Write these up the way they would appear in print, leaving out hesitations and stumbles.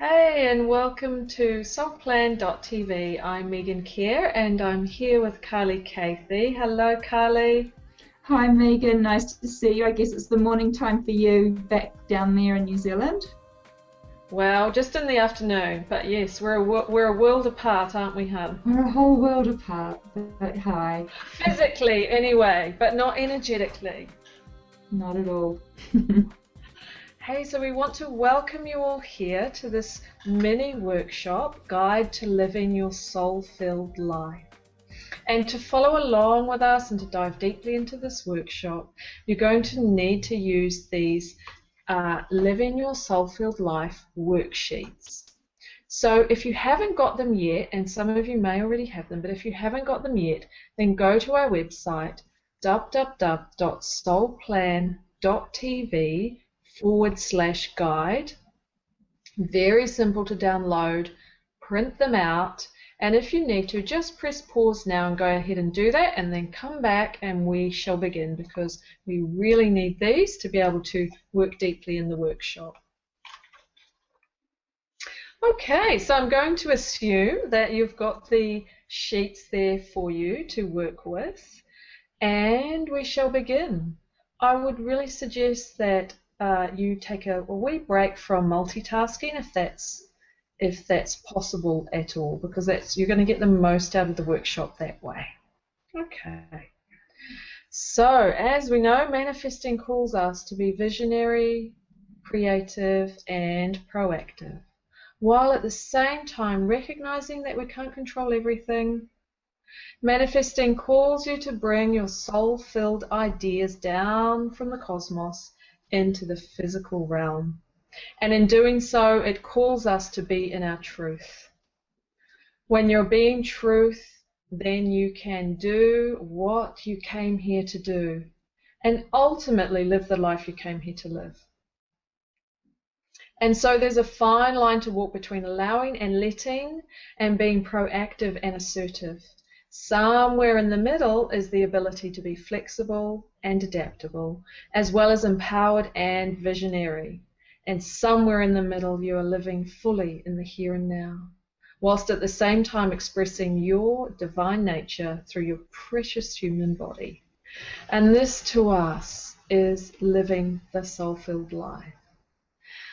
Hey, and welcome to SoulPlan.tv. I'm Megan Kerr, and I'm here with Carly Cathy. Hello, Carly. Hi Megan, nice to see you. I guess it's the morning time for you back down there in New Zealand. Well, just in the afternoon, but yes, we're a world apart, aren't we, hon? We're a whole world apart, but hi. Physically, anyway, but not energetically. Not at all. Hey, so we want to welcome you all here to this mini workshop, Guide to Living Your Soul-Filled Life. And to follow along with us and to dive deeply into this workshop, you're going to need to use these Living Your Soul-Filled Life worksheets. So if you haven't got them yet, and some of you may already have them, but if you haven't got them yet, then go to our website, www.soulplan.tv/guide. Very simple to download. Print them out, and if you need to, just press pause now and go ahead and do that, and then come back and we shall begin, because we really need these to be able to work deeply in the workshop. Okay, so I'm going to assume that you've got the sheets there for you to work with, and we shall begin. I would really suggest that you take a wee break from multitasking if that's possible at all, because you're going to get the most out of the workshop that way. Okay. So, as we know, manifesting calls us to be visionary, creative, and proactive, while at the same time recognizing that we can't control everything. Manifesting calls you to bring your soul-filled ideas down from the cosmos into the physical realm. And in doing so, it calls us to be in our truth. When you're being truth, then you can do what you came here to do, and ultimately live the life you came here to live. And so there's a fine line to walk between allowing and letting, and being proactive and assertive. Somewhere in the middle is the ability to be flexible and adaptable, as well as empowered and visionary. And somewhere in the middle you are living fully in the here and now, whilst at the same time expressing your divine nature through your precious human body. And this to us is living the soul-filled life.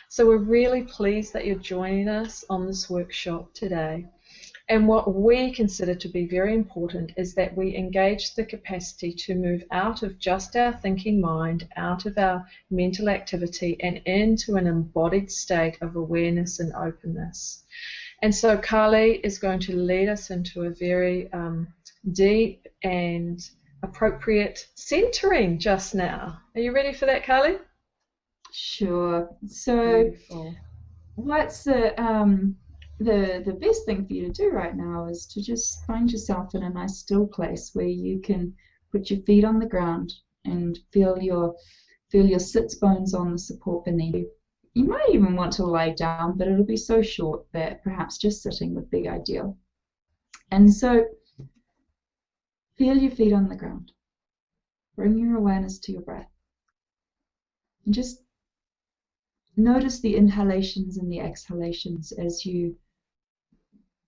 So we're really pleased that you're joining us on this workshop today. And what we consider to be very important is that we engage the capacity to move out of just our thinking mind, out of our mental activity, and into an embodied state of awareness and openness. And so Carly is going to lead us into a very deep and appropriate centering just now. Are you ready for that, Carly? Sure. So, Beautiful. what's the best thing for you to do right now is to just find yourself in a nice still place where you can put your feet on the ground and feel your sits bones on the support beneath you. You might even want to lie down, but it'll be so short that perhaps just sitting would be ideal. And so feel your feet on the ground. Bring your awareness to your breath. And just notice the inhalations and the exhalations as you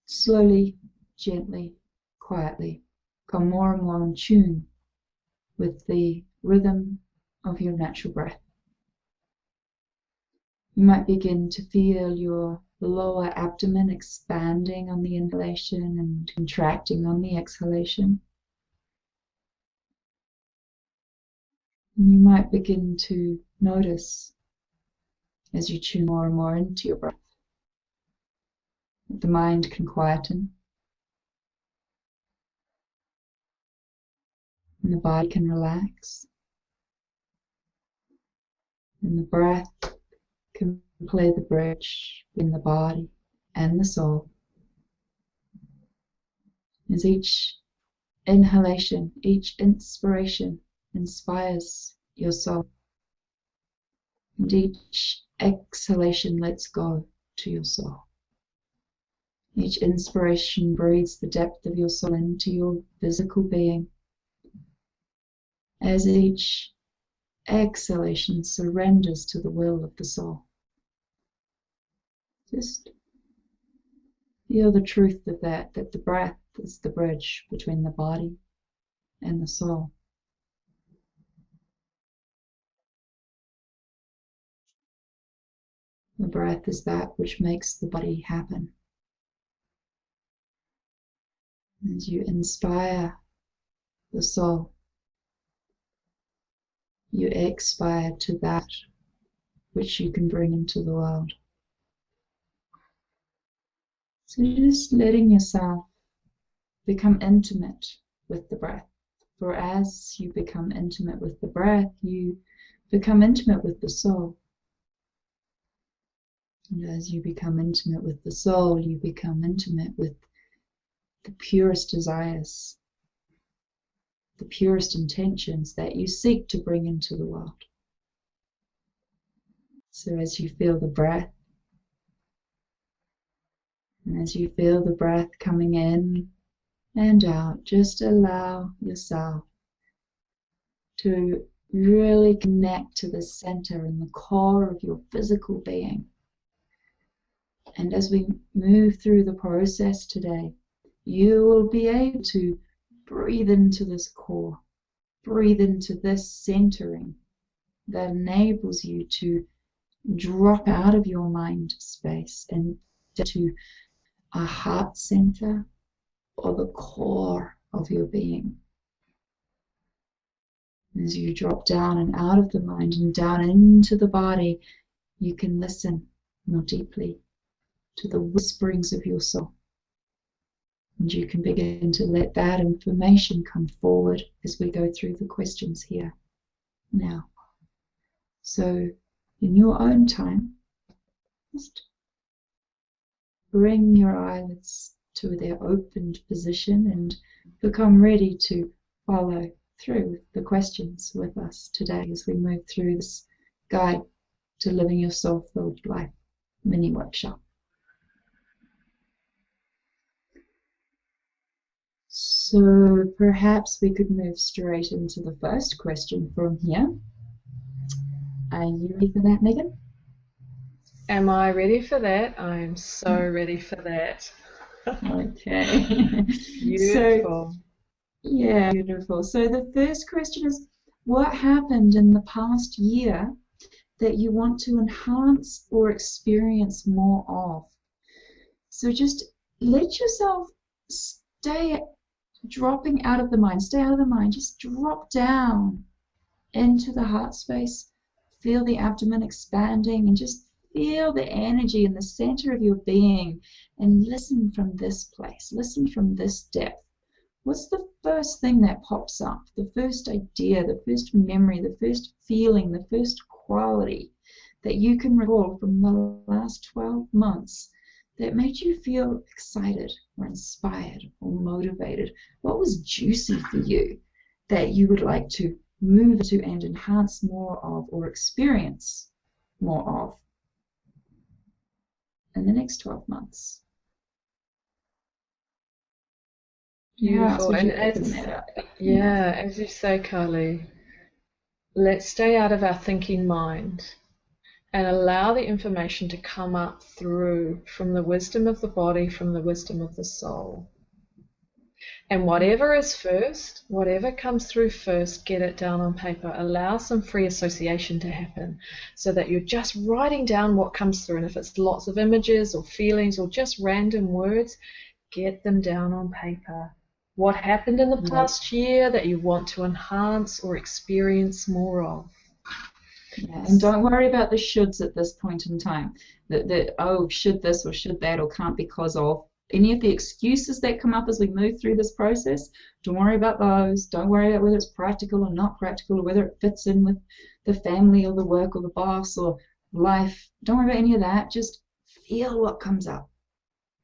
slowly, gently, quietly come more and more in tune with the rhythm of your natural breath. You might begin to feel your lower abdomen expanding on the inhalation and contracting on the exhalation. And you might begin to notice, as you tune more and more into your breath, that the mind can quieten and the body can relax, and the breath can play the bridge between the body and the soul. As each inhalation, each inspiration inspires your soul, and each exhalation lets go to your soul. Each inspiration breathes the depth of your soul into your physical being, as each exhalation surrenders to the will of the soul. Just feel the truth of that the breath is the bridge between the body and the soul. The breath is that which makes the body happen. As you inspire the soul, you expire to that which you can bring into the world. So just letting yourself become intimate with the breath. For as you become intimate with the breath, you become intimate with the soul. And as you become intimate with the soul, you become intimate with the purest desires, the purest intentions that you seek to bring into the world. So as you feel the breath, and as you feel the breath coming in and out, just allow yourself to really connect to the center and the core of your physical being. And as we move through the process today, you will be able to breathe into this core, breathe into this centering that enables you to drop out of your mind space and to a heart center or the core of your being. As you drop down and out of the mind and down into the body, you can listen more deeply to the whisperings of your soul. And you can begin to let that information come forward as we go through the questions here now. So, in your own time, just bring your eyelids to their opened position and become ready to follow through with the questions with us today as we move through this guide to living your soul-filled life mini workshop. So perhaps we could move straight into the first question from here. Are you ready for that, Megan? Am I ready for that? I am so ready for that. Okay. Beautiful. Yeah, beautiful. So the first question is, what happened in the past year that you want to enhance or experience more of? So just let yourself stay dropping out of the mind. Stay out of the mind. Just drop down into the heart space. Feel the abdomen expanding and just feel the energy in the center of your being and listen from this place. Listen from this depth. What's the first thing that pops up? The first idea, the first memory, the first feeling, the first quality that you can recall from the last 12 months that made you feel excited or inspired or motivated? What was juicy for you that you would like to move to and enhance more of or experience more of in the next 12 months? Beautiful. And as you say, Carly, let's stay out of our thinking mind and allow the information to come up through from the wisdom of the body, from the wisdom of the soul. And whatever is first, whatever comes through first, get it down on paper. Allow some free association to happen so that you're just writing down what comes through. And if it's lots of images or feelings or just random words, get them down on paper. What happened in the past year that you want to enhance or experience more of? Yeah, and don't worry about the shoulds at this point in time. Oh, should this or should that or can't because of. Any of the excuses that come up as we move through this process, don't worry about those. Don't worry about whether it's practical or not practical or whether it fits in with the family or the work or the boss or life. Don't worry about any of that. Just feel what comes up.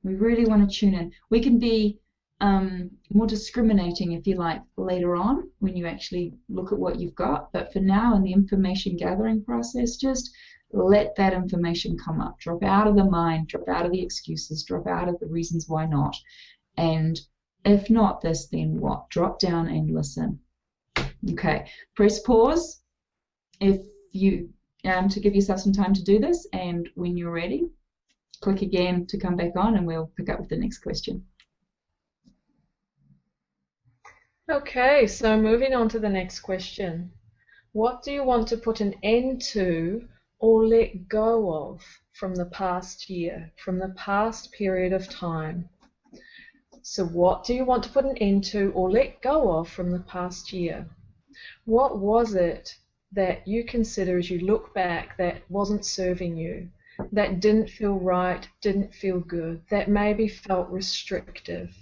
We really want to tune in. We can be more discriminating, if you like, later on when you actually look at what you've got. But for now, in the information gathering process, just let that information come up. Drop out of the mind, drop out of the excuses, drop out of the reasons why not. And if not this, then what? Drop down and listen. Okay, press pause if you to give yourself some time to do this, and when you're ready, click again to come back on and we'll pick up with the next question. Okay, so moving on to the next question. What do you want to put an end to or let go of from the past year, from the past period of time? So what do you want to put an end to or let go of from the past year? What was it that you consider as you look back that wasn't serving you, that didn't feel right, didn't feel good, that maybe felt restrictive,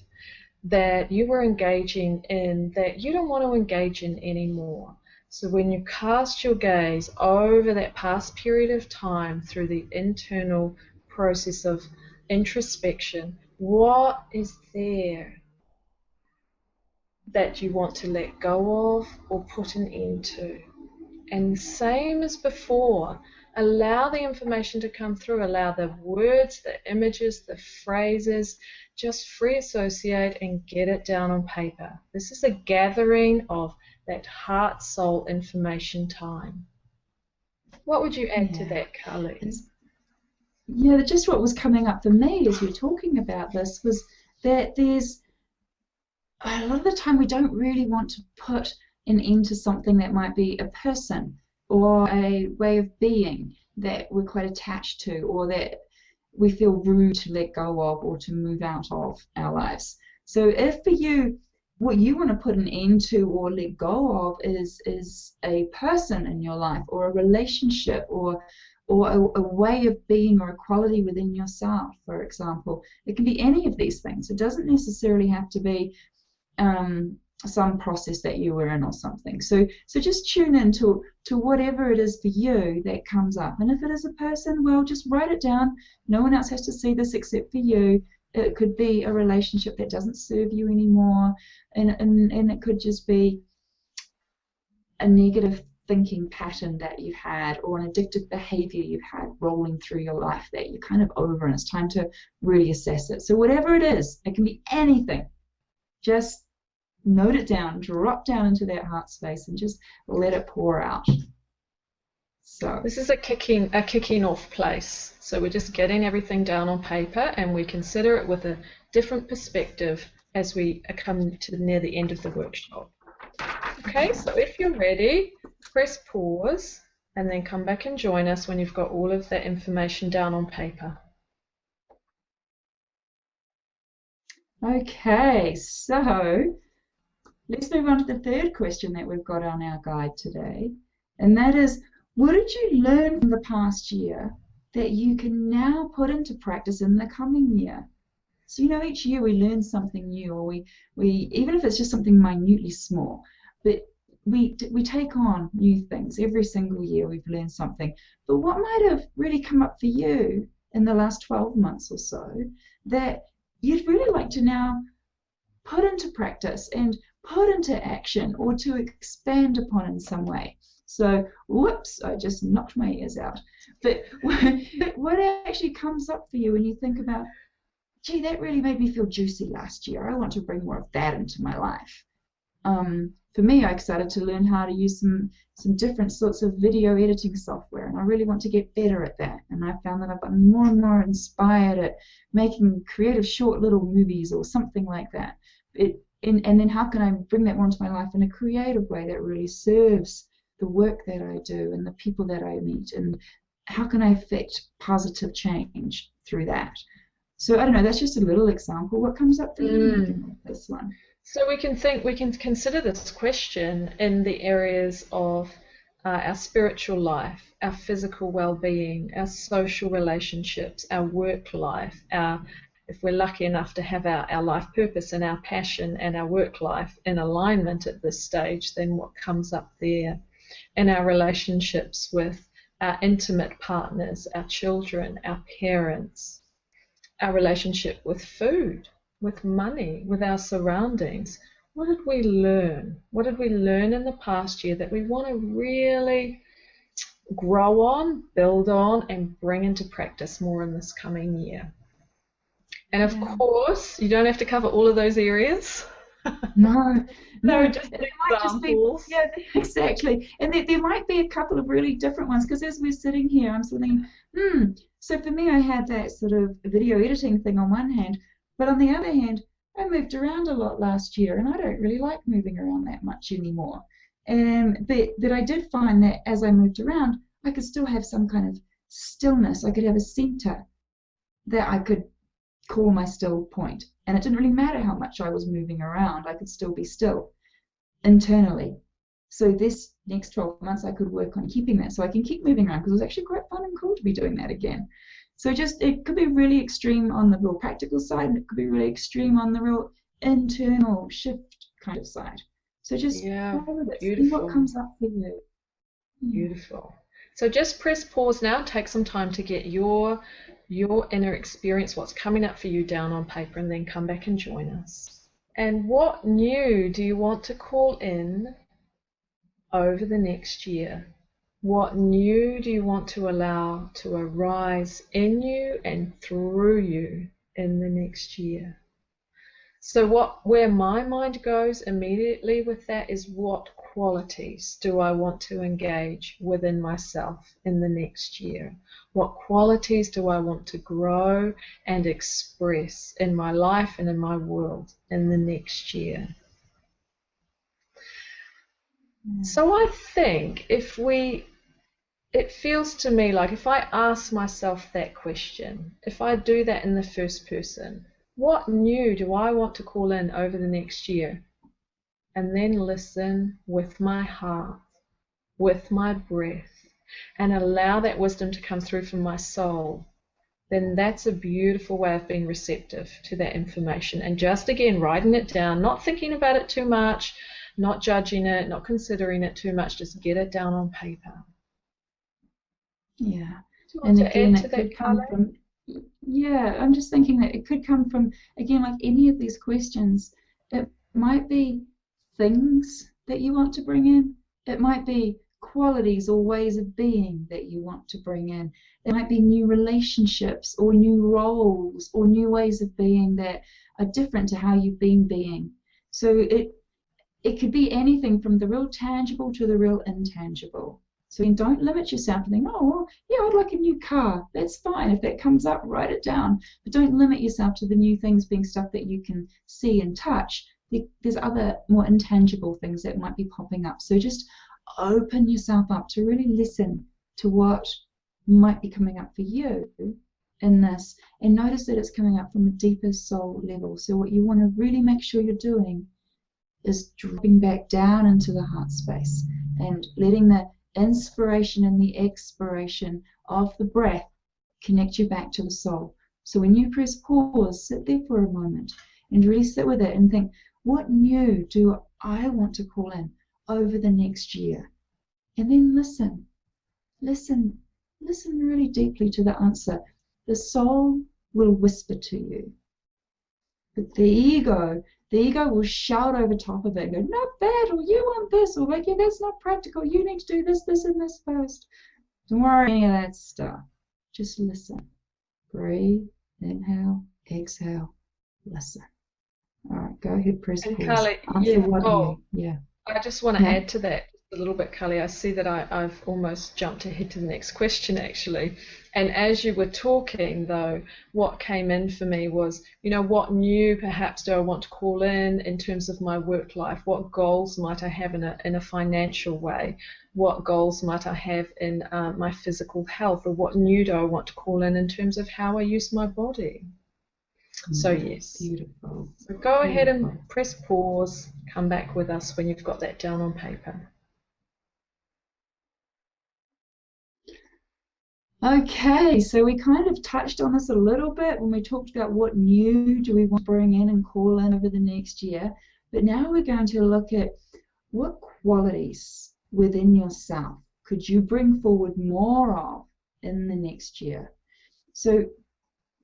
that you were engaging in that you don't want to engage in anymore? So when you cast your gaze over that past period of time through the internal process of introspection, what is there that you want to let go of or put an end to? And same as before, allow the information to come through, allow the words, the images, the phrases, just free associate and get it down on paper. This is a gathering of that heart soul information time. What would you add to that, Carly? Yeah, just what was coming up for me as you're talking about this was that there's a lot of the time we don't really want to put an end to something that might be a person or a way of being that we're quite attached to or that we feel rude to let go of or to move out of our lives. So if for you, what you want to put an end to or let go of is a person in your life or a relationship or a way of being or a quality within yourself, for example. It can be any of these things. It doesn't necessarily have to be some process that you were in or something. So just tune in to whatever it is for you that comes up. And if it is a person, well, just write it down. No one else has to see this except for you. It could be a relationship that doesn't serve you anymore, and it could just be a negative thinking pattern that you had or an addictive behavior you've had rolling through your life that you're kind of over and it's time to really assess it. So whatever it is, it can be anything. Just note it down, drop down into that heart space and just let it pour out. So this is a kicking off place. So we're just getting everything down on paper and we consider it with a different perspective as we come to near the end of the workshop. Okay, so if you're ready, press pause and then come back and join us when you've got all of that information down on paper. Okay, so let's move on to the third question that we've got on our guide today, and that is, what did you learn from the past year that you can now put into practice in the coming year? So, you know, each year we learn something new, or we even if it's just something minutely small, but we take on new things. Every single year we've learned something. But what might have really come up for you in the last 12 months or so that you'd really like to now put into practice and put into action or to expand upon in some way? So, whoops, I just knocked my ears out. But what actually comes up for you when you think about, gee, that really made me feel juicy last year. I want to bring more of that into my life. For me, I started to learn how to use some different sorts of video editing software, and I really want to get better at that. And I found that I've gotten more and more inspired at making creative short little movies or something like that. And then how can I bring that more into my life in a creative way that really serves the work that I do and the people that I meet, and how can I affect positive change through that? So I don't know, that's just a little example. What comes up for you with this one? So we can consider this question in the areas of our spiritual life, our physical well-being, our social relationships, our work life, if we're lucky enough to have our life purpose and our passion and our work life in alignment at this stage, then what comes up there? And our relationships with our intimate partners, our children, our parents, our relationship with food, with money, with our surroundings. What did we learn? What did we learn in the past year that we want to really grow on, build on, and bring into practice more in this coming year? And of course, you don't have to cover all of those areas. No, just examples. Yeah, exactly. And there might be a couple of really different ones, because as we're sitting here, I'm thinking, So for me, I had that sort of video editing thing on one hand, but on the other hand, I moved around a lot last year, and I don't really like moving around that much anymore. But I did find that as I moved around, I could still have some kind of stillness. I could have a center that I could call my still point. And it didn't really matter how much I was moving around, I could still be still internally. So this next 12 months, I could work on keeping that so I can keep moving around, because it was actually quite fun and cool to be doing that again. So just, it could be really extreme on the real practical side, and it could be really extreme on the real internal shift kind of side. So just Yeah, play with it, see beautiful. what comes up for you. Beautiful. So just press pause now, take some time to get your inner experience, what's coming up for you, down on paper, and then come back and join us. And what new do you want to call in over the next year? What new do you want to allow to arise in you and through you in the next year? So where my mind goes immediately with that is, what qualities do I want to engage within myself in the next year? What qualities do I want to grow and express in my life and in my world in the next year? So I think it feels to me like if I ask myself that question, if I do that in the first person, what new do I want to call in over the next year? And then listen with my heart, with my breath, and allow that wisdom to come through from my soul. Then that's a beautiful way of being receptive to that information. And just again, writing it down, not thinking about it too much, not judging it, not considering it too much, just get it down on paper. Yeah. Do you want to add to that, Come from, yeah, I'm just thinking that it could come from, again, like any of these questions, it might be things that you want to bring in. It might be qualities or ways of being that you want to bring in. There might be new relationships or new roles or new ways of being that are different to how you've been being. So it could be anything from the real tangible to the real intangible. So don't limit yourself to think, oh, well, yeah, I'd like a new car. That's fine. If that comes up, write it down. But don't limit yourself to the new things being stuff that you can see and touch. There's other more intangible things that might be popping up. So just open yourself up to really listen to what might be coming up for you in this, and notice that it's coming up from a deeper soul level. So what you want to really make sure you're doing is dropping back down into the heart space and letting the inspiration and the expiration of the breath connect you back to the soul. So when you press pause, sit there for a moment and really sit with it and think, what new do I want to call in over the next year? And then listen really deeply to the answer. The soul will whisper to you, but the ego will shout over top of it and go, not that, or you want this, or like, yeah, that's not practical. You need to do this, this, and this first. Don't worry any of that stuff. Just listen. Breathe, inhale, exhale, listen. All right, go ahead, press And pause. Carly, I just want to add to that a little bit, Carly. I see that I've almost jumped ahead to the next question, actually. And as you were talking, though, what came in for me was, what new perhaps do I want to call in terms of my work life? What goals might I have in a financial way? What goals might I have in my physical health? Or what new do I want to call in terms of how I use my body? So yes, beautiful. So go ahead and press pause, come back with us when you've got that down on paper. Okay, so we kind of touched on this a little bit when we talked about what new do we want to bring in and call in over the next year. But now we're going to look at what qualities within yourself could you bring forward more of in the next year. So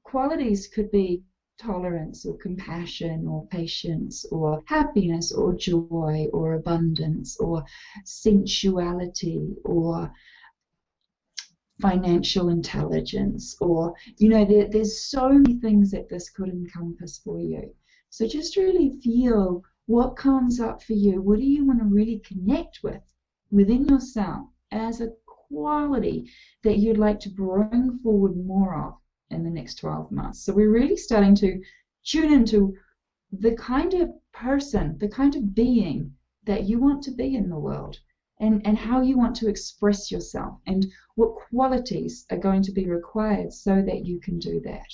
qualities could be tolerance or compassion or patience or happiness or joy or abundance or sensuality or financial intelligence, or there's so many things that this could encompass for you. So just really feel what comes up for you. What do you want to really connect with within yourself as a quality that you'd like to bring forward more of in the next 12 months. So we're really starting to tune into the kind of person, the kind of being that you want to be in the world, and how you want to express yourself, and what qualities are going to be required so that you can do that.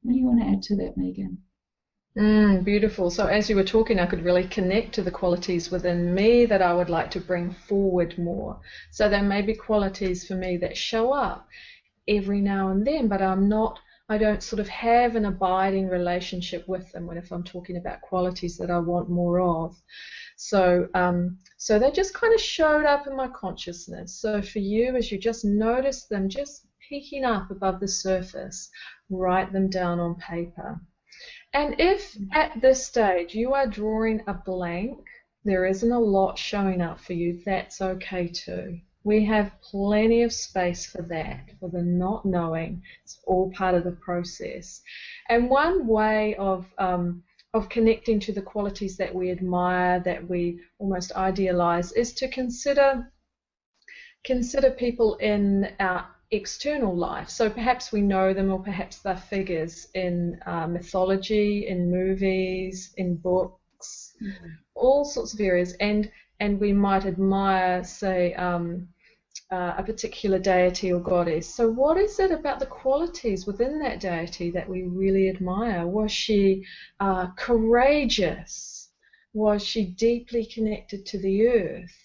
What do you want to add to that, Megan? Beautiful. So as you were talking, I could really connect to the qualities within me that I would like to bring forward more. So there may be qualities for me that show up every now and then, but I don't sort of have an abiding relationship with them if I'm talking about qualities that I want more of. So they just kind of showed up in my consciousness. So for you, as you just notice them just peeking up above the surface, write them down on paper. And if at this stage you are drawing a blank, there isn't a lot showing up for you, that's okay too. We have plenty of space for that, for the not knowing. It's all part of the process. And one way of connecting to the qualities that we admire, that we almost idealize, is to consider people in our external life. So perhaps we know them, or perhaps they're figures in mythology, in movies, in books, all sorts of areas. And we might admire, say, a particular deity or goddess. So what is it about the qualities within that deity that we really admire? Was she courageous? Was she deeply connected to the earth?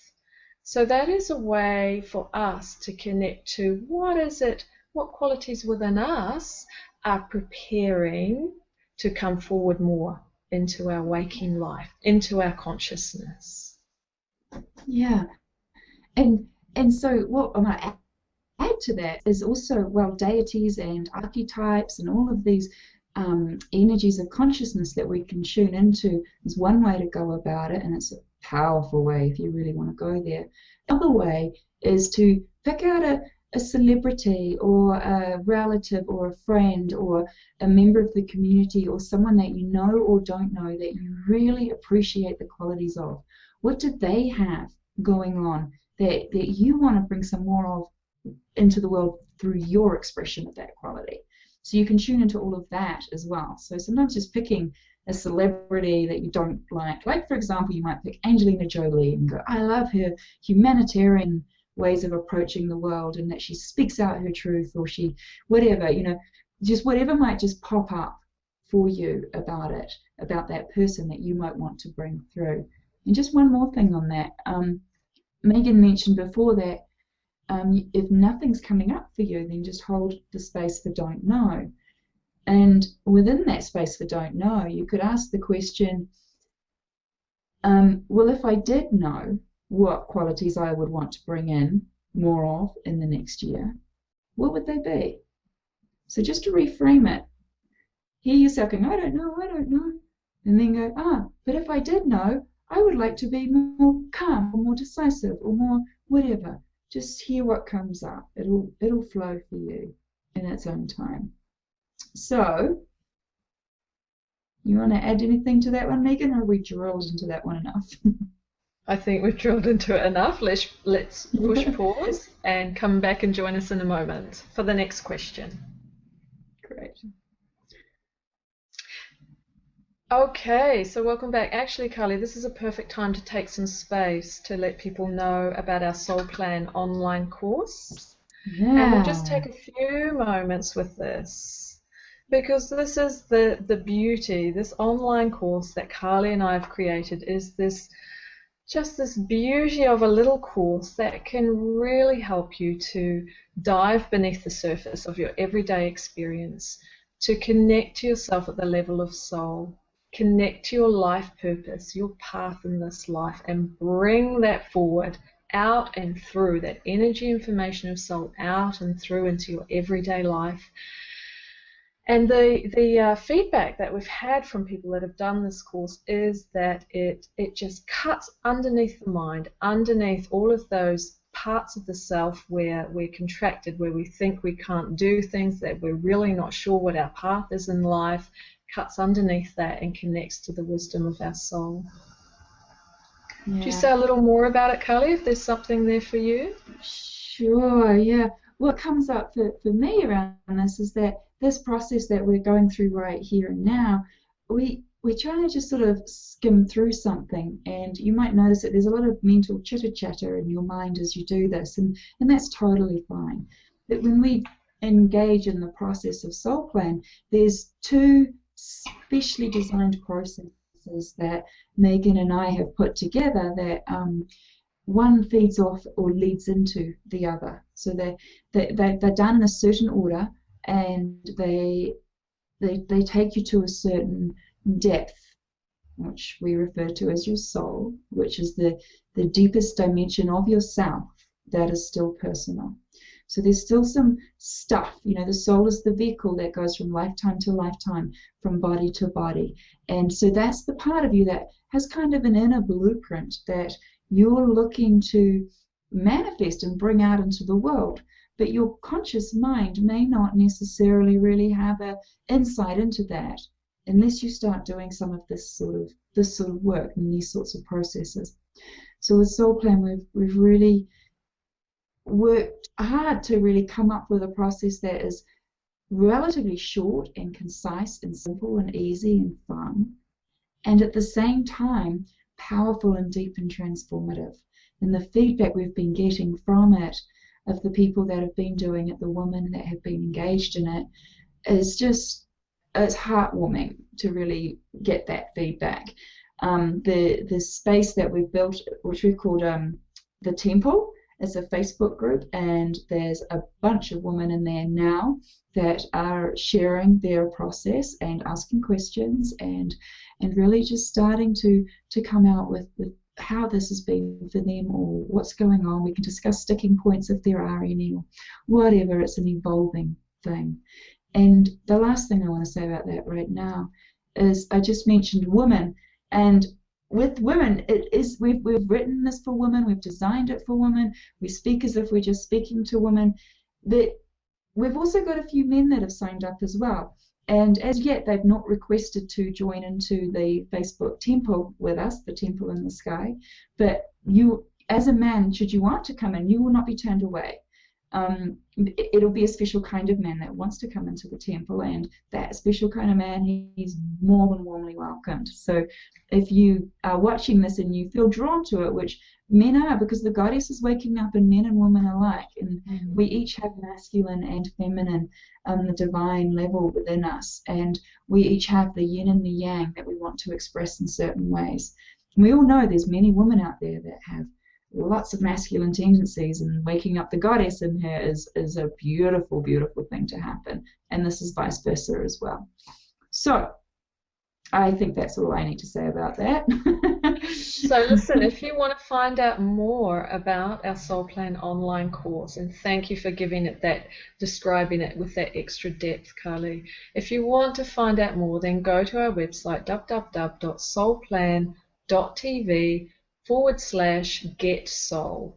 So that is a way for us to connect to what qualities within us are preparing to come forward more into our waking life, into our consciousness. Yeah. And so what I might add to that is also, well, deities and archetypes and all of these energies of consciousness that we can tune into is one way to go about it, and it's a powerful way if you really want to go there. The other way is to pick out a celebrity or a relative or a friend or a member of the community or someone that you know or don't know that you really appreciate the qualities of. What do they have going on that you want to bring some more of into the world through your expression of that quality? So you can tune into all of that as well. So sometimes just picking a celebrity that you don't like for example, you might pick Angelina Jolie and go, I love her humanitarian ways of approaching the world, and that she speaks out her truth, or she, whatever, just whatever might just pop up for you about it, about that person that you might want to bring through. And just one more thing on that. Megan mentioned before that if nothing's coming up for you, then just hold the space for don't know. And within that space for don't know, you could ask the question, well, if I did know what qualities I would want to bring in more of in the next year, what would they be? So just to reframe it, hear yourself going, I don't know, and then go, but if I did know, I would like to be more calm or more decisive or more whatever. Just hear what comes up. It'll flow for you in its own time. So, you want to add anything to that one, Megan, or are we drilled into that one enough? I think we've drilled into it enough. Let's push pause and come back and join us in a moment for the next question. Great. Okay, so welcome back. Actually, Carly, this is a perfect time to take some space to let people know about our Soul Plan online course. Yeah. And we'll just take a few moments with this, because this is the beauty. This online course that Carly and I have created is this beauty of a little course that can really help you to dive beneath the surface of your everyday experience, to connect to yourself at the level of soul, connect to your life purpose, your path in this life, and bring that forward, out and through, that energy information of soul out and through into your everyday life. And the feedback that we've had from people that have done this course is that it just cuts underneath the mind, underneath all of those parts of the self where we're contracted, where we think we can't do things, that we're really not sure what our path is in life, cuts underneath that and connects to the wisdom of our soul. Do you Yeah. say a little more about it, Carly, if there's something there for you? Sure, yeah. What comes up for me around this is that this process that we're going through right here and now, we're trying to just sort of skim through something, and you might notice that there's a lot of mental chitter chatter in your mind as you do this, and that's totally fine. But when we engage in the process of Soul Plan, there's two specially designed processes that Megan and I have put together that one feeds off or leads into the other. So they're done in a certain order, and they take you to a certain depth, which we refer to as your soul, which is the deepest dimension of yourself that is still personal. So there's still some stuff, the soul is the vehicle that goes from lifetime to lifetime, from body to body. And so that's the part of you that has kind of an inner blueprint that you're looking to manifest and bring out into the world. But your conscious mind may not necessarily really have an insight into that unless you start doing some of this sort of work and these sorts of processes. So with Soul Plan, we've really worked hard to really come up with a process that is relatively short and concise and simple and easy and fun, and at the same time powerful and deep and transformative. And the feedback we've been getting from it, of the people that have been doing it, the women that have been engaged in it, is just, it's heartwarming to really get that feedback. The space that we've built, which we've called the Temple, is a Facebook group, and there's a bunch of women in there now that are sharing their process and asking questions and really just starting to come out with how this has been for them or what's going on. We can discuss sticking points if there are any or whatever. It's an evolving thing. And the last thing I want to say about that right now is I just mentioned women, and with women, it is we've written this for women, we've designed it for women, we speak as if we're just speaking to women, but we've also got a few men that have signed up as well. And as yet, they've not requested to join into the Facebook temple with us, the temple in the sky. But you, as a man, should you want to come in, you will not be turned away. It'll be a special kind of man that wants to come into the temple, and that special kind of man, he's more than warmly welcomed. So if you are watching this and you feel drawn to it, which men are, because the goddess is waking up in men and women alike, and we each have masculine and feminine, the divine level within us, and we each have the yin and the yang that we want to express in certain ways. And we all know there's many women out there that have lots of masculine tendencies, and waking up the goddess in her is a beautiful, beautiful thing to happen. And this is vice versa as well. So I think that's all I need to say about that. So listen, if you want to find out more about our Soul Plan online course, and thank you for giving it that, describing it with that extra depth, Carly. If you want to find out more, then go to our website, www.soulplan.tv/getsoul.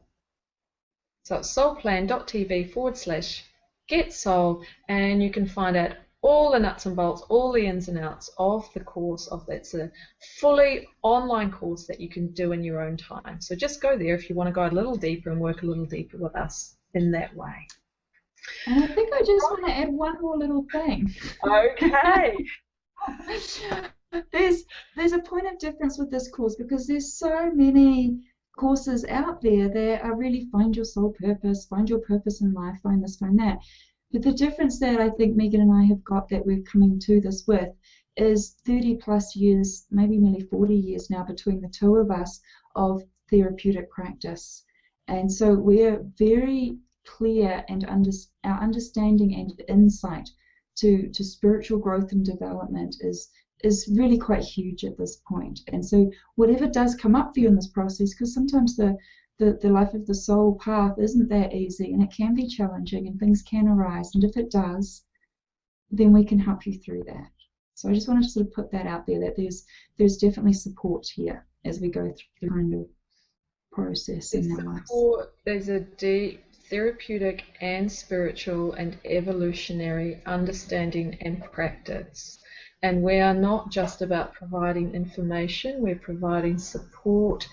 So it's soulplan.tv/getsoul, and you can find out all the nuts and bolts, all the ins and outs of the course. It's a fully online course that you can do in your own time. So just go there if you want to go a little deeper and work a little deeper with us in that way. And I think I just want to add one more little thing. Okay. There's a point of difference with this course, because there's so many courses out there that are really find your soul purpose, find your purpose in life, find this, find that. But the difference that I think Megan and I have got, that we're coming to this with, is 30 plus years, maybe nearly 40 years now, between the two of us of therapeutic practice. And so we're very clear, and our understanding and insight to spiritual growth and development is really quite huge at this point. And so whatever does come up for you in this process, because sometimes the life of the soul path isn't that easy, and it can be challenging, and things can arise, and if it does, then we can help you through that. So I just wanted to sort of put that out there, that there's definitely support here as we go through the kind of process in our lives. There's a deep therapeutic and spiritual and evolutionary understanding and practice. And we are not just about providing information, we're providing support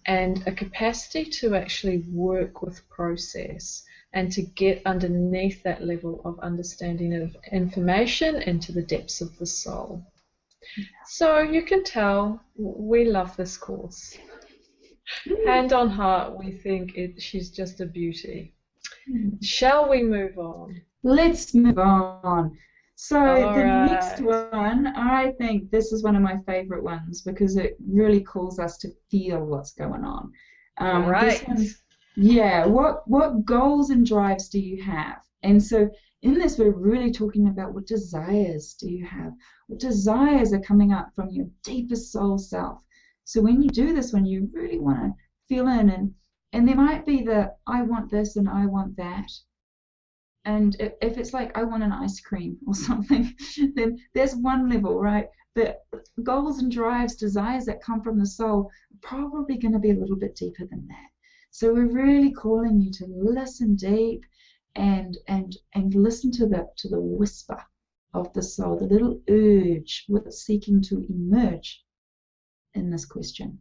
and a capacity to actually work with process and to get underneath that level of understanding of information into the depths of the soul. So you can tell we love this course. Hand on heart, we think she's just a beauty. Shall we move on? Let's move on. So the right. next one, I think this is one of my favorite ones because it really calls us to feel what's going on. Right. This one's, yeah, what goals and drives do you have? And so in this, we're really talking about what desires do you have? What desires are coming up from your deepest soul self? So when you do this one, you really want to feel in, and there might be the I want this and I want that. And if it's like I want an ice cream or something, then there's one level, right? But goals and drives, desires that come from the soul, are probably going to be a little bit deeper than that. So we're really calling you to listen deep and listen to the whisper of the soul, the little urge with seeking to emerge in this question.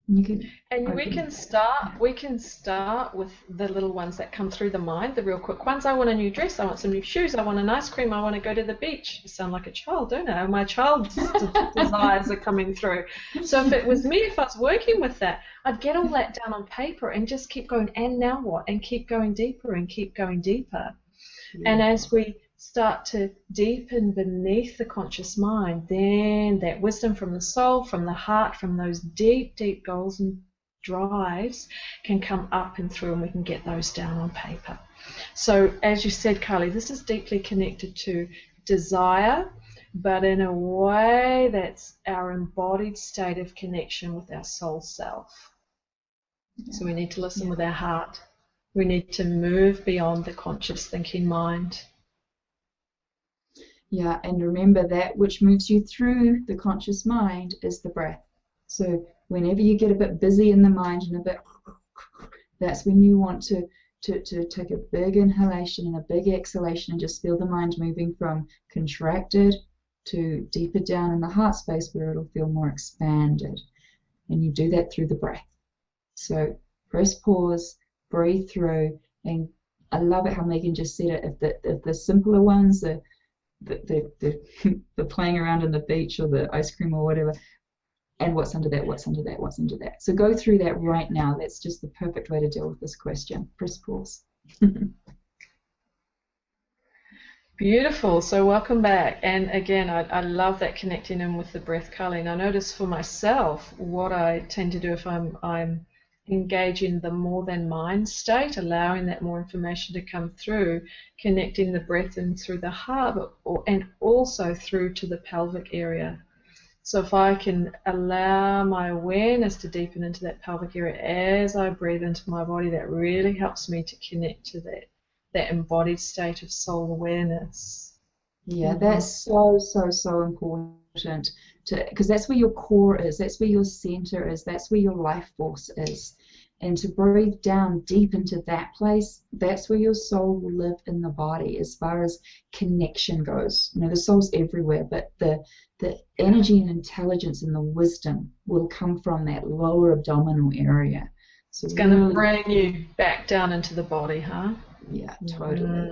We can start with the little ones that come through the mind, the real quick ones. I want a new dress, I want some new shoes, I want an ice cream, I want to go to the beach. I sound like a child, don't I? My child's desires are coming through. So if it was me, if I was working with that, I'd get all that down on paper and just keep going, and now what? And keep going deeper and keep going deeper. Yeah. And as we start to deepen beneath the conscious mind, then that wisdom from the soul, from the heart, from those deep, deep goals and drives can come up and through, and we can get those down on paper. So as you said, Carly, this is deeply connected to desire, but in a way that's our embodied state of connection with our soul self. So we need to listen with our heart. We need to move beyond the conscious thinking mind. Yeah, and remember that which moves you through the conscious mind is the breath. So whenever you get a bit busy in the mind and a bit, that's when you want to take a big inhalation and a big exhalation and just feel the mind moving from contracted to deeper down in the heart space where it'll feel more expanded. And you do that through the breath. So press pause, breathe through, and I love it how Megan just said it. If the simpler ones, the playing around on the beach or the ice cream or whatever, and what's under that, what's under that, what's under that. So go through that right now. That's just the perfect way to deal with this question. Press pause. Beautiful. So welcome back. And again, I love that connecting in with the breath, Carly. And I notice for myself what I tend to do if I'm engaging the more than mind state, allowing that more information to come through, connecting the breath in through the heart and also through to the pelvic area. So if I can allow my awareness to deepen into that pelvic area as I breathe into my body, that really helps me to connect to that embodied state of soul awareness. Yeah, that's so important, because that's where your core is, that's where your center is, that's where your life force is. And to breathe down deep into that place, that's where your soul will live in the body as far as connection goes. You know, the soul's everywhere, but the energy and intelligence and the wisdom will come from that lower abdominal area. So it's going to bring you back down into the body, huh? Yeah, totally.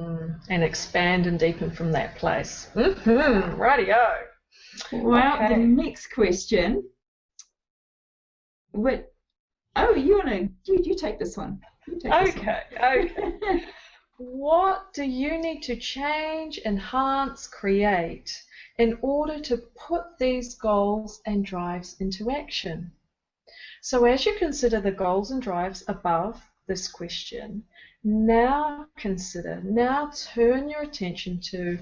And expand and deepen from that place. Rightio. Well, okay. The next question. You take this one. Okay. What do you need to change, enhance, create in order to put these goals and drives into action? So as you consider the goals and drives above this question, now turn your attention to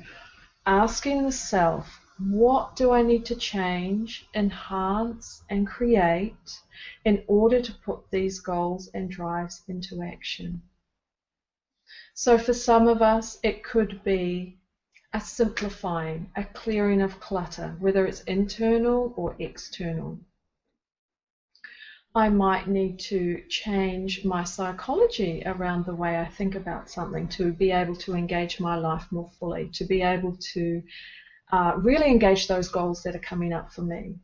asking the self, what do I need to change, enhance, and create in order to put these goals and drives into action? So for some of us, it could be a simplifying, a clearing of clutter, whether it's internal or external. I might need to change my psychology around the way I think about something to be able to engage my life more fully, to be able to really engage those goals that are coming up for me.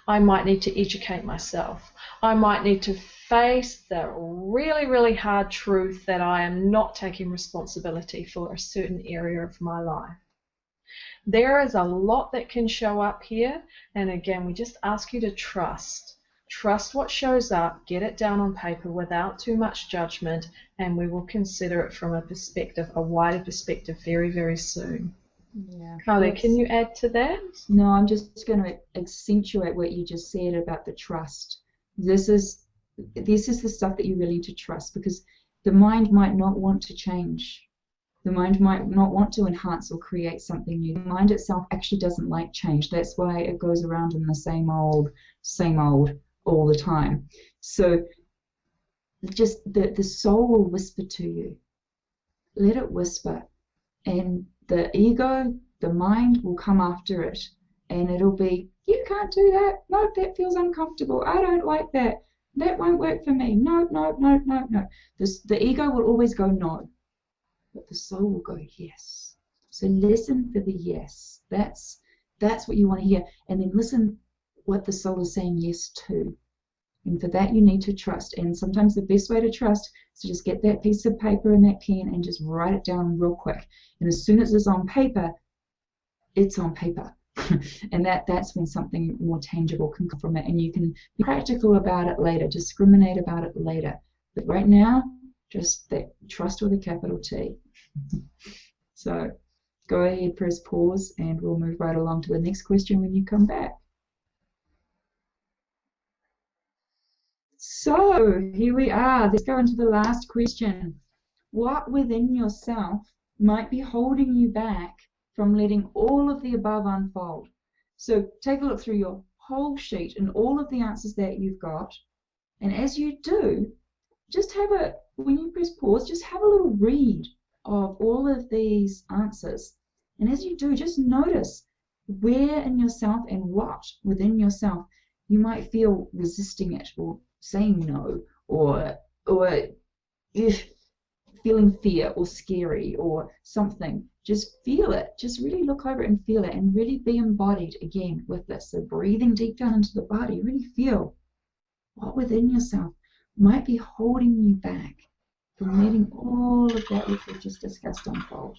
I might need to educate myself. I might need to face the really, really hard truth that I am not taking responsibility for a certain area of my life. There is a lot that can show up here, and again, we just ask you to trust. Trust what shows up, get it down on paper without too much judgment, and we will consider it from a wider perspective very, very soon. Yeah. Carly, can you add to that? No, I'm just going to accentuate what you just said about the trust. This is the stuff that you really need to trust, because the mind might not want to change. The mind might not want to enhance or create something new. The mind itself actually doesn't like change. That's why it goes around in the same old all the time. So just the soul will whisper to you. Let it whisper. And the ego, the mind will come after it. And it'll be, you can't do that. No, that feels uncomfortable. I don't like that. That won't work for me. No, no, no, no, no. The ego will always go no. But the soul will go yes. So listen for the yes. That's what you want to hear. And then listen what the soul is saying yes to. And for that you need to trust. And sometimes the best way to trust is to just get that piece of paper and that pen and just write it down real quick. And as soon as it's on paper, it's on paper. And that's when something more tangible can come from it. And you can be practical about it later, discriminate about it later. But right now, just that trust with a capital T. So go ahead, press pause, and we'll move right along to the next question when you come back. So here we are. Let's go into the last question. What within yourself might be holding you back from letting all of the above unfold? So take a look through your whole sheet and all of the answers that you've got. And as you do, just when you press pause, just have a little read of all of these answers. And as you do, just notice where in yourself and what within yourself you might feel resisting it, or saying no, or feeling fear or scary or something. Just feel it. Just really look over it and feel it, and really be embodied again with this. So breathing deep down into the body, really feel what within yourself might be holding you back from letting all of that which we've just discussed unfold.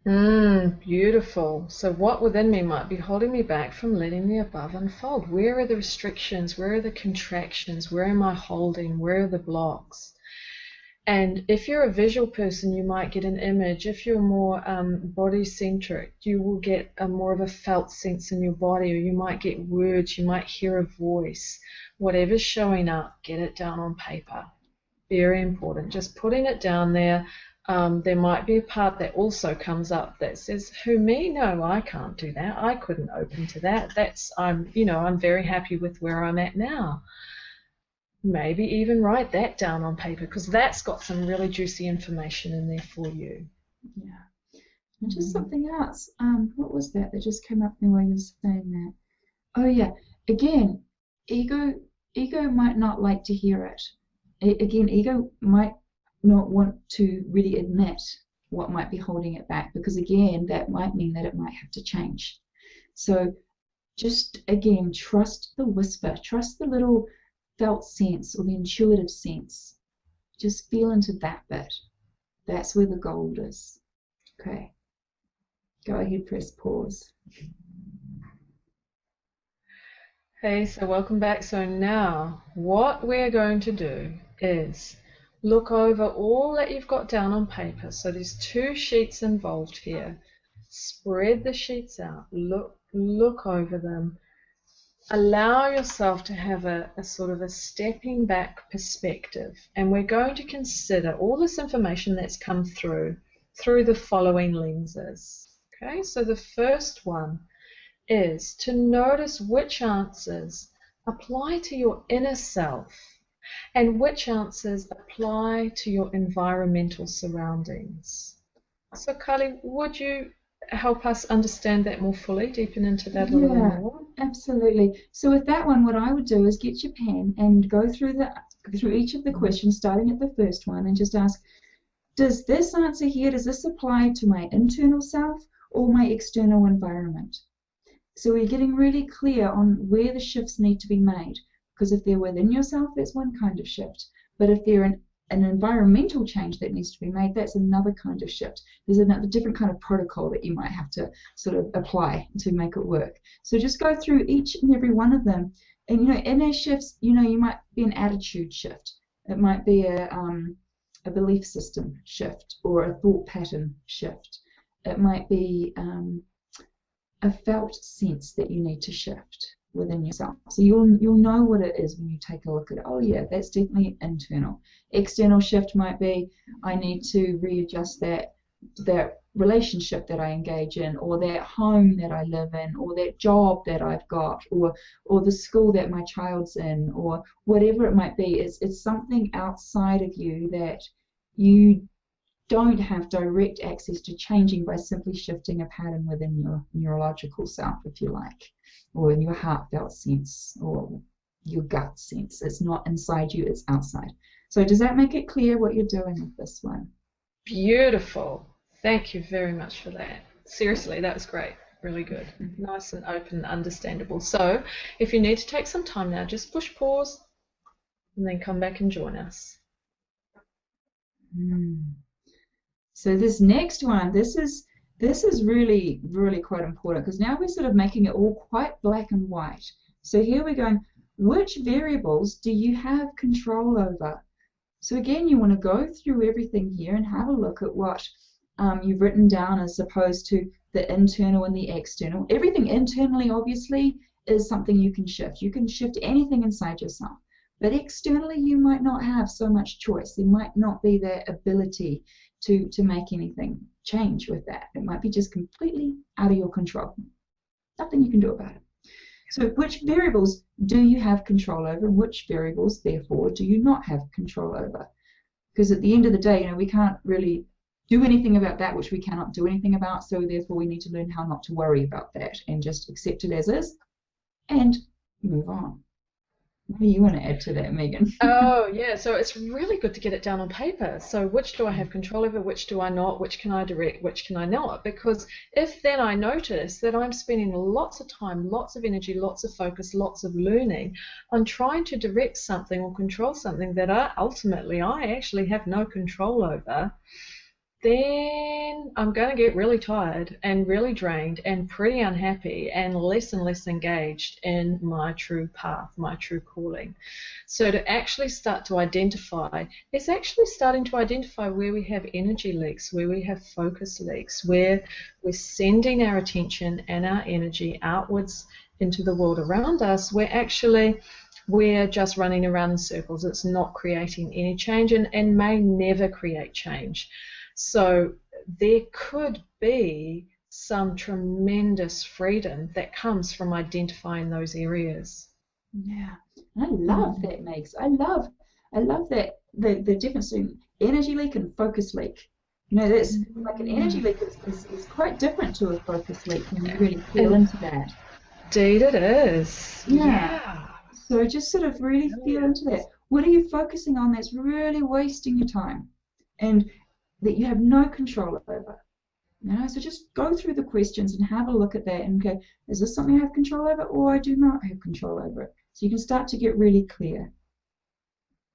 Beautiful. So what within me might be holding me back from letting the above unfold? Where are the restrictions? Where are the contractions? Where am I holding? Where are the blocks? And if you're a visual person, you might get an image. If you're more body-centric, you will get more of a felt sense in your body, or you might get words, you might hear a voice. Whatever's showing up, get it down on paper. Very important. Just putting it down there. There might be a part that also comes up that says, who, me? No, I can't do that. I couldn't open to that. I'm very happy with where I'm at now. Maybe even write that down on paper, because that's got some really juicy information in there for you. Yeah. And just something else. What was that just came up while you were saying that? Oh yeah. Again, ego might not like to hear it. Again, ego might not want to really admit what might be holding it back, because again, that might mean that it might have to change. So just again, trust the whisper, trust the little felt sense or the intuitive sense. Just feel into that bit. That's where the gold is. Okay. Go ahead, press pause. Hey, so welcome back. So now what we're going to do is look over all that you've got down on paper. So there's 2 sheets involved here. Spread the sheets out. Look over them. Allow yourself to have a sort of a stepping back perspective. And we're going to consider all this information that's come through the following lenses. Okay, so the first one is to notice which answers apply to your inner self and which answers apply to your environmental surroundings. So Carly, would you help us understand that more fully, deepen into that a little more? Absolutely. So with that one, what I would do is get your pen and go through each of the questions, starting at the first one, and just ask, does this answer here, does this apply to my internal self or my external environment? So we're getting really clear on where the shifts need to be made. Because if they're within yourself, that's one kind of shift. But if they're an environmental change that needs to be made, that's another kind of shift. There's another different kind of protocol that you might have to sort of apply to make it work. So just go through each and every one of them. And, you know, in our shifts, you know, you might be an attitude shift. It might be a belief system shift or a thought pattern shift. It might be a felt sense that you need to shift within yourself. So you'll know what it is when you take a look at it. Oh yeah, that's definitely internal. External shift might be I need to readjust that relationship that I engage in, or that home that I live in, or that job that I've got, or the school that my child's in, or whatever it might be. It's something outside of you that you don't have direct access to changing by simply shifting a pattern within your neurological self, if you like, or in your heartfelt sense or your gut sense. It's not inside you, it's outside. So does that make it clear what you're doing with this one? Beautiful. Thank you very much for that. Seriously, that was great. Really good. Nice and open and understandable. So if you need to take some time now, just push pause and then come back and join us. So this next one, this is really, really quite important, because now we're sort of making it all quite black and white. So here we're going, which variables do you have control over? So again, you want to go through everything here and have a look at what you've written down as opposed to the internal and the external. Everything internally, obviously, is something you can shift. You can shift anything inside yourself. But externally, you might not have so much choice. There might not be that ability to make anything change with that. It might be just completely out of your control. Nothing you can do about it. So which variables do you have control over, and which variables, therefore, do you not have control over? Because at the end of the day, you know, we can't really do anything about that which we cannot do anything about, so therefore we need to learn how not to worry about that and just accept it as is and move on. What do you want to add to that, Megan? Oh, yeah. So it's really good to get it down on paper. So which do I have control over? Which do I not? Which can I direct? Which can I not? Because if then I notice that I'm spending lots of time, lots of energy, lots of focus, lots of learning on trying to direct something or control something that I actually have no control over, then I'm going to get really tired and really drained and pretty unhappy and less engaged in my true path, my true calling. So to actually start to identify, it's actually starting to identify where we have energy leaks, where we have focus leaks, where we're sending our attention and our energy outwards into the world around us, where actually we're just running around in circles. It's not creating any change and may never create change. So there could be some tremendous freedom that comes from identifying those areas. Yeah, I love that, Megs. I love that the difference in energy leak and focus leak. You know, that's like an energy leak is quite different to a focus leak when you really feel into that. Indeed it is. Yeah. So just sort of really feel into that. What are you focusing on that's really wasting your time and that you have no control over? You know, so just go through the questions and have a look at that and go, is this something I have control over, or I do not have control over it? So you can start to get really clear.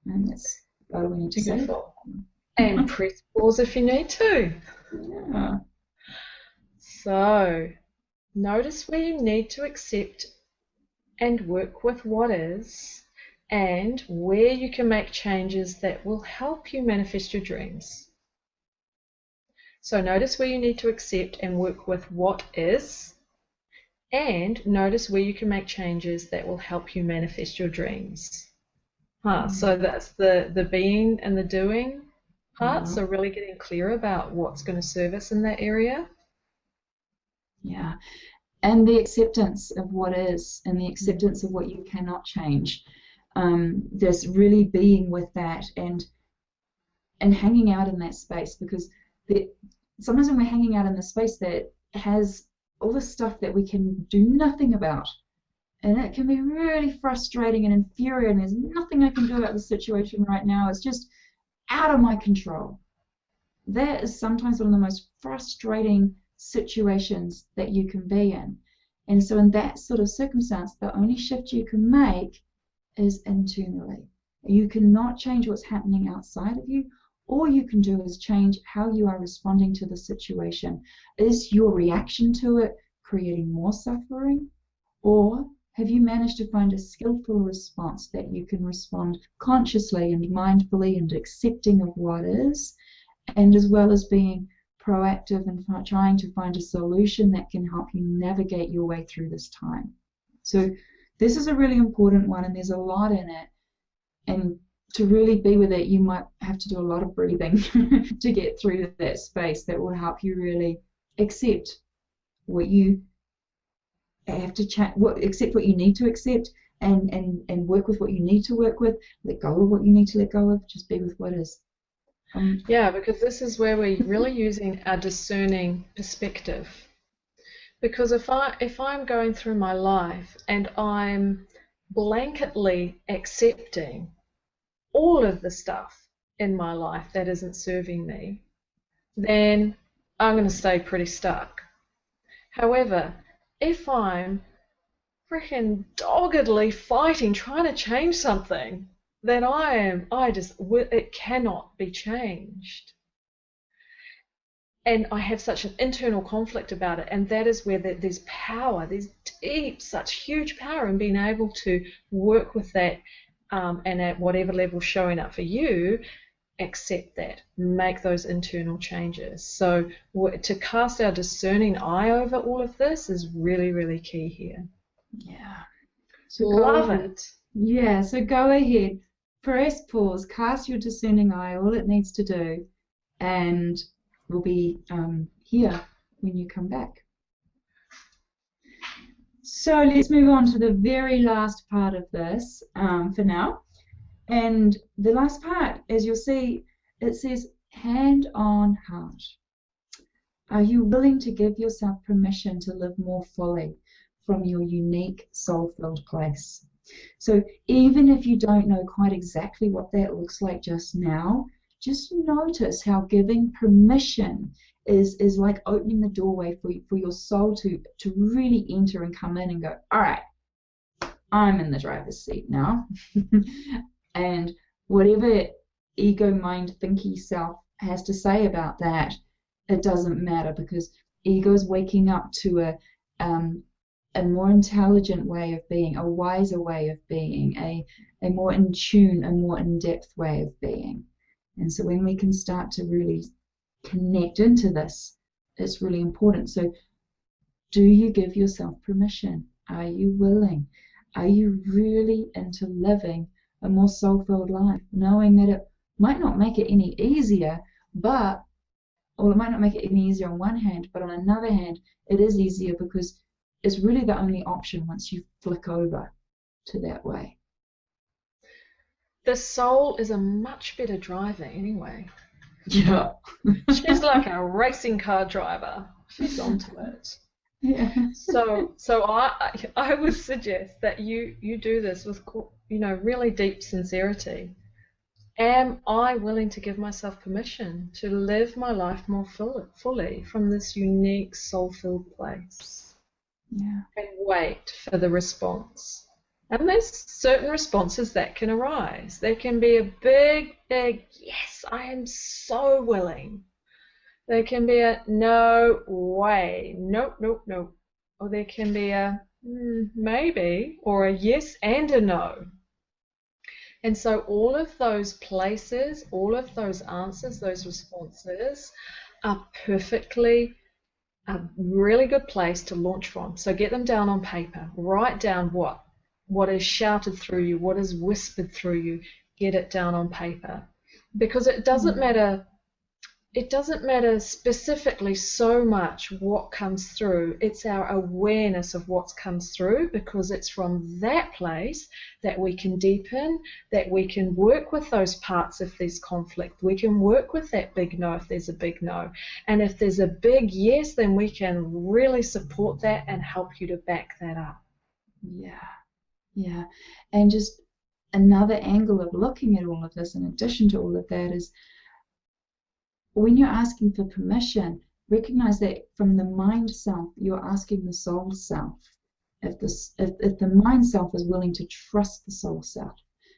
And that's all we need to say. And press pause if you need to. Yeah. So notice where you need to accept and work with what is, and where you can make changes that will help you manifest your dreams. So notice where you need to accept and work with what is, and notice where you can make changes that will help you manifest your dreams. So that's the being and the doing part. So really getting clear about what's going to serve us in that area. Yeah. And the acceptance of what is, and the acceptance of what you cannot change. Just really being with that and hanging out in that space, because sometimes when we're hanging out in the space that has all the stuff that we can do nothing about, and it can be really frustrating and infuriating. There's nothing I can do about the situation right now. It's just out of my control. That is sometimes one of the most frustrating situations that you can be in. And so in that sort of circumstance, the only shift you can make is internally. You cannot change what's happening outside of you. All you can do is change how you are responding to the situation. Is your reaction to it creating more suffering? Or have you managed to find a skillful response that you can respond consciously and mindfully and accepting of what is, and as well as being proactive and trying to find a solution that can help you navigate your way through this time? So this is a really important one, and there's a lot in it. And to really be with it, you might have to do a lot of breathing to get through that space that will help you really accept what you have to change, accept what you need to accept, and work with what you need to work with, let go of what you need to let go of, just be with what is. Yeah, because this is where we're really using our discerning perspective. Because if I'm going through my life and I'm blanketly accepting all of the stuff in my life that isn't serving me, then I'm going to stay pretty stuck. However, if I'm freaking doggedly fighting, trying to change something, then it cannot be changed. And I have such an internal conflict about it, and that is where there's power, there's deep, such huge power in being able to work with that, and at whatever level showing up for you, accept that, make those internal changes. So to cast our discerning eye over all of this is really, really key here. Yeah. So love it. Yeah, so go ahead, press pause, cast your discerning eye, all it needs to do, and we'll be here when you come back. So let's move on to the very last part of this for now. And the last part, as you'll see, it says hand on heart. Are you willing to give yourself permission to live more fully from your unique soul-filled place? So even if you don't know quite exactly what that looks like just now, just notice how giving permission is like opening the doorway for your soul to really enter and come in and go, all right, I'm in the driver's seat now. And whatever ego, mind, thinky self has to say about that, it doesn't matter, because ego is waking up to a more intelligent way of being, a wiser way of being, a more in tune, a more in-depth way of being. And so when we can start to really connect into this, it's really important. So do you give yourself permission? Are you willing? Are you really into living a more soul-filled life, knowing that it might not make it any easier, or it might not make it any easier on one hand, but on another hand, it is easier because it's really the only option once you flick over to that way. The soul is a much better driver anyway. Yeah. She's like a racing car driver. She's onto it. Yeah. So I would suggest that you do this with, really deep sincerity. Am I willing to give myself permission to live my life more fully from this unique soul-filled place? Yeah. And wait for the response. And there's certain responses that can arise. There can be a big, yes, I am so willing. There can be a no way, nope, nope, nope. Or there can be a maybe, or a yes and a no. And so all of those places, all of those answers, those responses are perfectly a really good place to launch from. So get them down on paper. Write down what is shouted through you, what is whispered through you. Get it down on paper. Because it doesn't matter. It doesn't matter specifically so much what comes through. It's our awareness of what comes through, because it's from that place that we can deepen, that we can work with those parts if there's conflict. We can work with that big no if there's a big no. And if there's a big yes, then we can really support that and help you to back that up. Yeah. Yeah. And just another angle of looking at all of this, in addition to all of that, is when you're asking for permission, recognize that from the mind self, you're asking the soul self. If the mind self is willing to trust the soul self,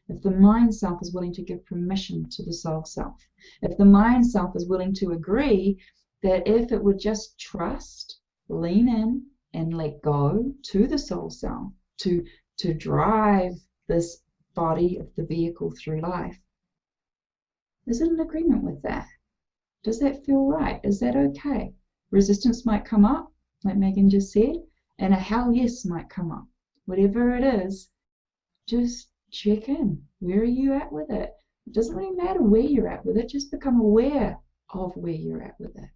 if the mind self is willing to give permission to the soul self, if the mind self is willing to agree that if it would just trust, lean in, and let go to the soul self to drive this body of the vehicle through life, is it in agreement with that? Does that feel right? Is that okay? Resistance might come up, like Megan just said, and a hell yes might come up. Whatever it is, just check in. Where are you at with it? It doesn't really matter where you're at with it, just become aware of where you're at with it.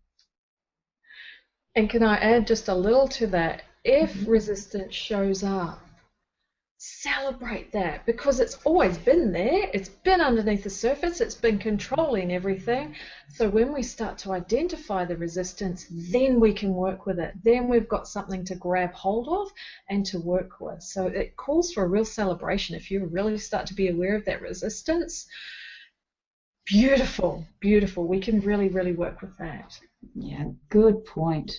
And can I add just a little to that? If resistance shows up, celebrate that, because it's always been there. It's been underneath the surface. It's been controlling everything. So when we start to identify the resistance, then we can work with it. Then we've got something to grab hold of and to work with. So it calls for a real celebration. If you really start to be aware of that resistance, beautiful, beautiful. We can really, really work with that. Yeah, good point.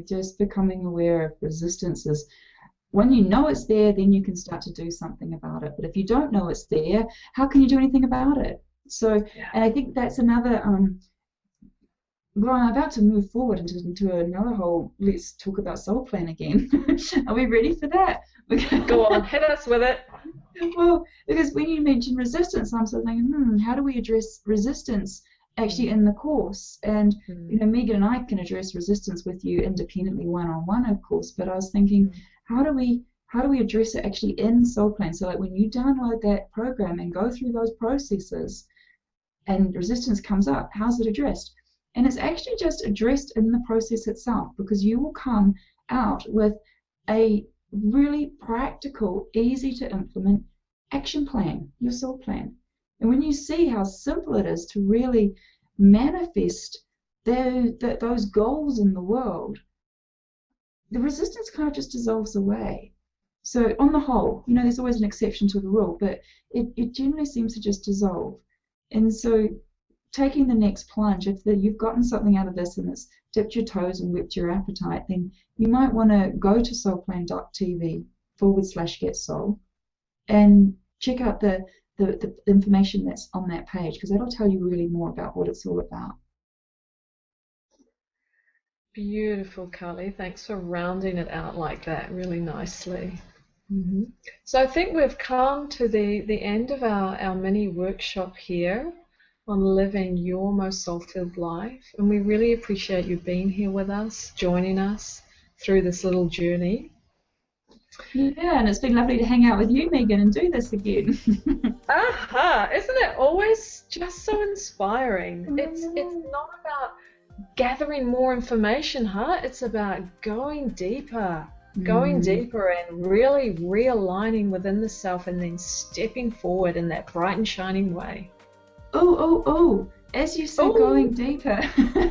Just becoming aware of resistance is, when you know it's there, then you can start to do something about it. But if you don't know it's there, how can you do anything about it? So, and I think that's another, well, I'm about to move forward into another whole, let's talk about soul plan again. Are we ready for that? Go on, hit us with it. Well, because when you mention resistance, I'm sort of thinking, how do we address resistance actually in the course? And Megan and I can address resistance with you independently, one-on-one, of course, but I was thinking, how do we address it actually in Soul Plan? So like when you download that program and go through those processes and resistance comes up, how's it addressed? And it's actually just addressed in the process itself, because you will come out with a really practical, easy to implement action plan, your soul plan. And when you see how simple it is to really manifest those goals in the world, the resistance kind of just dissolves away. So on the whole, there's always an exception to the rule, but it generally seems to just dissolve. And so taking the next plunge, if you've gotten something out of this and it's dipped your toes and whet your appetite, then you might want to go to soulplan.tv/getsoul and check out the information that's on that page, because that'll tell you really more about what it's all about. Beautiful, Carly. Thanks for rounding it out like that really nicely. So I think we've come to the end of our mini workshop here on living your most soul-filled life, and we really appreciate you being here with us, joining us through this little journey. Yeah, and it's been lovely to hang out with you, Megan, and do this again. Isn't it always just so inspiring? It's not about gathering more information, it's about going deeper and really realigning within the self, and then stepping forward in that bright and shining way. As you say, going deeper.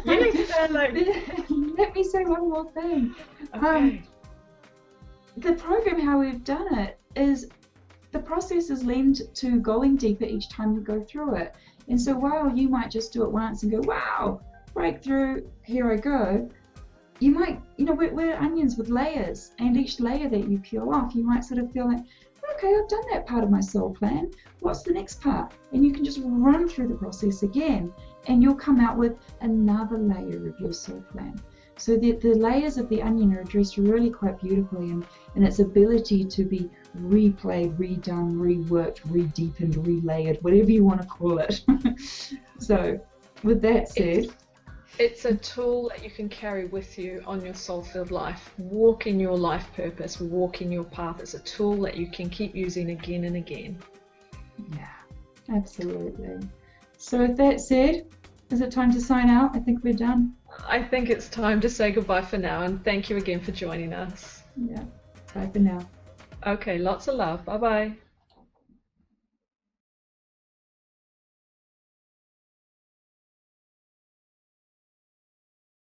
Yes, let me say one more thing. Okay. The program, how we've done it, is the process is linked to going deeper each time you go through it. And so while you might just do it once and go, wow, breakthrough, here I go, you might, we're onions with layers, and each layer that you peel off, you might sort of feel like, okay, I've done that part of my soul plan, what's the next part? And you can just run through the process again, and you'll come out with another layer of your soul plan. So the layers of the onion are addressed really quite beautifully, and its ability to be replayed, redone, reworked, re-deepened, relayered, whatever you want to call it. So with that said, it's a tool that you can carry with you on your soul-filled life. Walk in your life purpose, walk in your path. It's a tool that you can keep using again and again. Yeah, absolutely. So with that said, is it time to sign out? I think we're done. I think it's time to say goodbye for now, and thank you again for joining us. Yeah, bye for now. Okay, lots of love. Bye-bye.